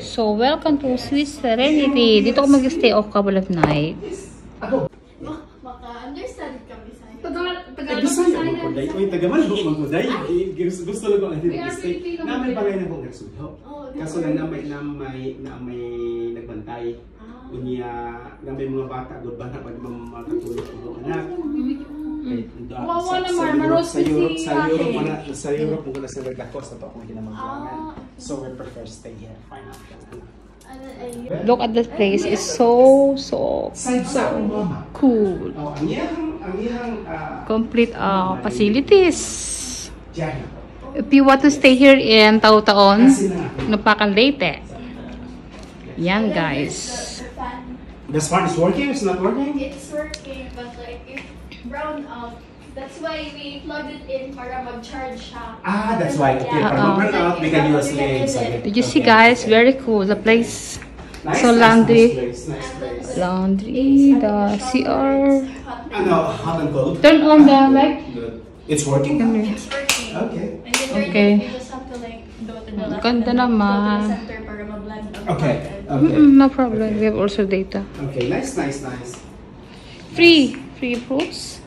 So, welcome to Swiss Serenity. Dito ako mag-stay off couple of night. Maka-understand kami sa Tagalog ko day. Uy, Tagalog ko day. Gusto lang ko lang i-stay. Namay bagay na kong nagsuyo. Kaso lang namay nagbantay. Unya, namay mga bata, good ba na pag makatulog ko anak. Wawa naman, maros sa Europe muna sa Veracruz na pa akong kinamangkulangan. So we prefer stay here. Fine. Look at this place. It's so cool. Complete facilities. If you want to stay here in Taon-Taon, Napakan Leyte. Yan guys. This one is working? It's not working? It's working, but like if brown out, that's why we plugged it in para mag-charge siya. Ah, that's why. Okay, para mag-brown out, we can use legs. Did you see guys? Very cool. The place. So laundry. Laundry, the CR. Hot and cold. Turn on the light. It's working? It's working. Okay. And then Okay. you just have to like go to the left. Ganda naman. Center para ma-blend out. Okay. No problem. We have also data. Okay, nice. Free fruits.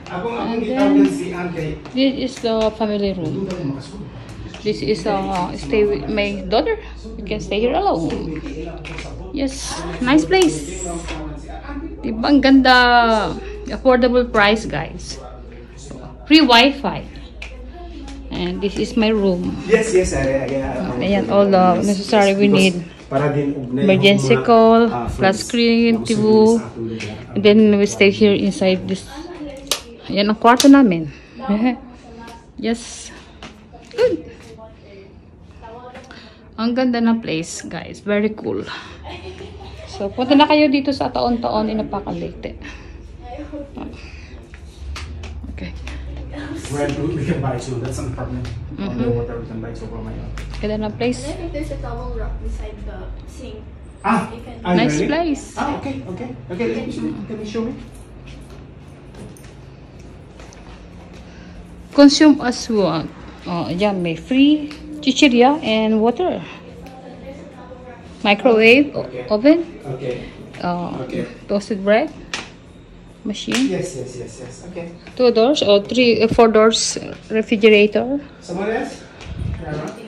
Akong then- si Ante. This is the family room. This is stay with my daughter. You can stay here alone. Yes, nice place. Diba ang ganda? Affordable price, guys. Free Wi-Fi. And this is my room. Yes. Ayan, all the necessary we need. Para din Emergency call, flat screen, TV. And then we stay here inside this. Ayan ang kwarto namin. Yes. Good. Ang ganda ng place, guys. Very cool. So, punta na kayo dito sa Taon-Taon in Napakan Leyte. Okay. we can buy too. That's not a problem. Underwater we can buy too from my own. Ganda ng place. I think there's a towel rack beside the sink. You can Nice really? place. Okay. Can you show me? Consume as want. Ayan, may free chichirya and water. Microwave, oven, Okay. toasted bread, machine. Yes. Okay. 2 doors or 4 doors refrigerator, Someone else?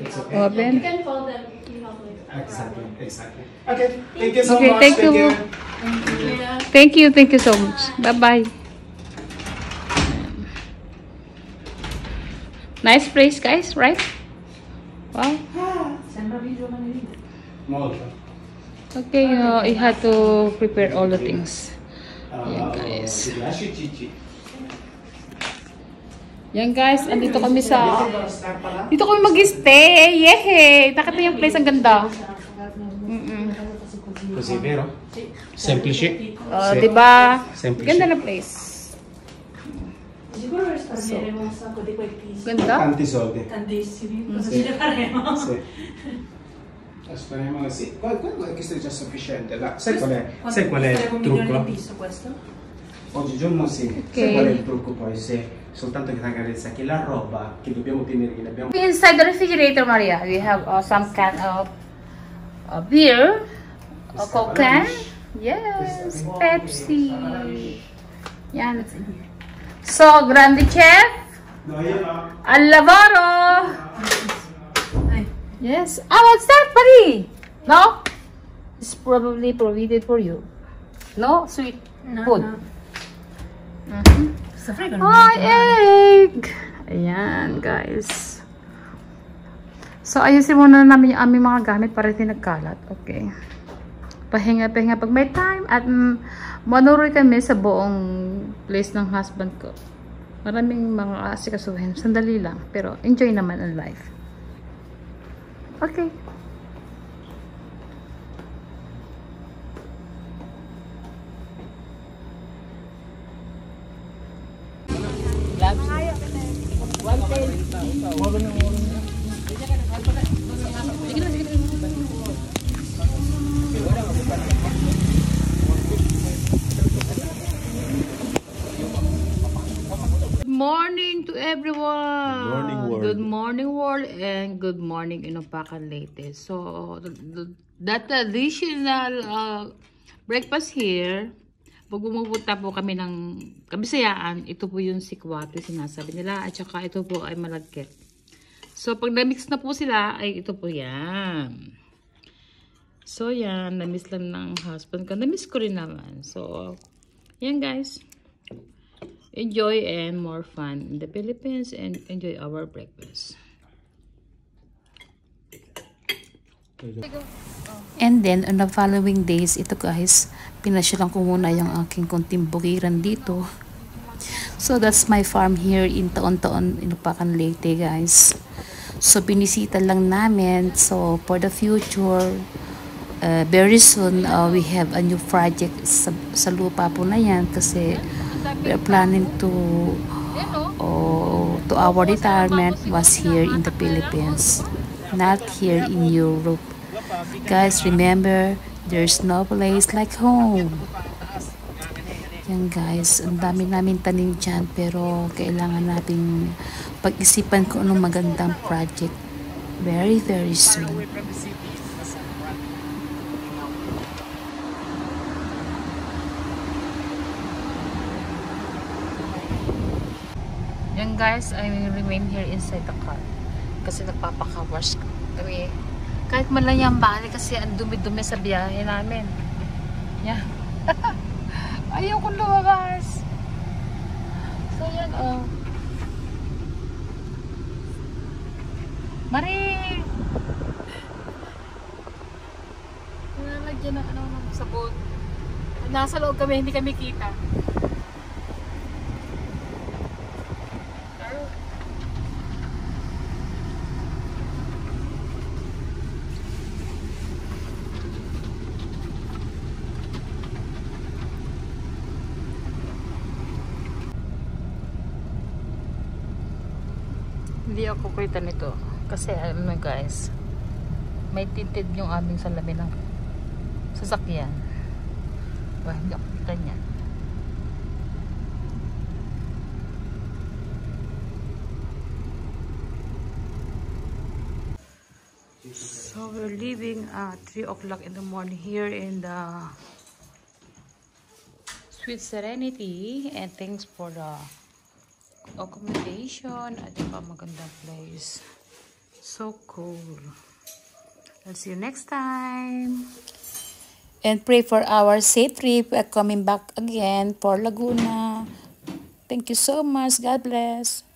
It's okay. oven. You can fold them if you have like Exactly. Okay. Thank you so Okay, much. thank you. Yeah. Thank you so much. Bye-bye. Nice place, guys, right? Wow. Okay, you had to prepare all the things. Yan, guys. Yan, guys. Andito kami sa... Dito kami mag-stay. Yehey! Nakita yung place. Ang ganda. Così, vero? Semplice. Diba? Semplice. Ganda na place. Sicuro risparmieremo un sacco di quei piso. Ganda. Tanti soldi. Tantissimi. Cosa ce ne faremo? Sì. Speriamo che sì. Questo è già sufficiente. Sai qual è il trucco? Di piso questo? Oggigiorno sì. Ok. Sai qual è il trucco poi? Se soltanto che la carezza, che la roba che dobbiamo tenere, che abbiamo... Inside the refrigerator, Maria, we have some kind of beer, a Coke can. Yes, Pepsi. Yan. So, Grande Chef, No, io no. Al Lavoro. Yes. What's that, buddy? No? It's probably provided for you. No? Sweet food. Sta frigo Egg! Ayan, guys. So, ayusin muna namin yung aming mga gamit para hindi nagkalat. Okay. Pahinga-pahinga pag may time. At manuroy kami sa buong place ng husband ko. Maraming mga asikasuhin. Sandali lang. Pero enjoy naman ang life. Okay. Morning to everyone. Good morning, world. Good morning world and good morning Inupakan Leyte. So that traditional breakfast here, pag bumupunta po kami ng Kabisayaan, ito po yung sikwate sinasabi nila at saka ito po ay malagkit. So pag na-mix na po sila ay ito po yan. So yan, na-miss lang ng husband ko. Na-miss ko rin naman. So yan guys. Enjoy and more fun in the Philippines and enjoy our breakfast. And then on the following days, ito guys, pinasyalan ko muna yung aking konting bukiran dito. So that's my farm here in Taon-Taon, Inupakan Leyte guys. So binisita lang namin. So for the future, very soon we have a new project sa lupa po na yan kasi we are planning to our retirement was here in the Philippines, not here in Europe. Guys, remember, there's no place like home. Yan guys, ang dami namin tanim dyan pero kailangan nating pag-isipan kung anong magandang project very soon. Yan guys, I will remain here inside the car kasi nagpapaka-wash kami. Kahit man lang yung bali kasi ang dumi-dumi sa biyahe namin. Yan. Ayaw kong lumabas. So yan oh. Marie! Nalagyan ng sabon. Nasa loob kami, hindi kami kita. Hindi ako kita nito kasi ano guys, may tinted yung aming salamin ng sasakyan. Hindi ako kita niyan. So we're leaving at 3 o'clock in the morning here in the Sweet Serenity, and thanks for the accommodation at iba magandang place. So cool. I'll see you next time. And pray for our safe trip coming back again for Laguna. Thank you so much. God bless.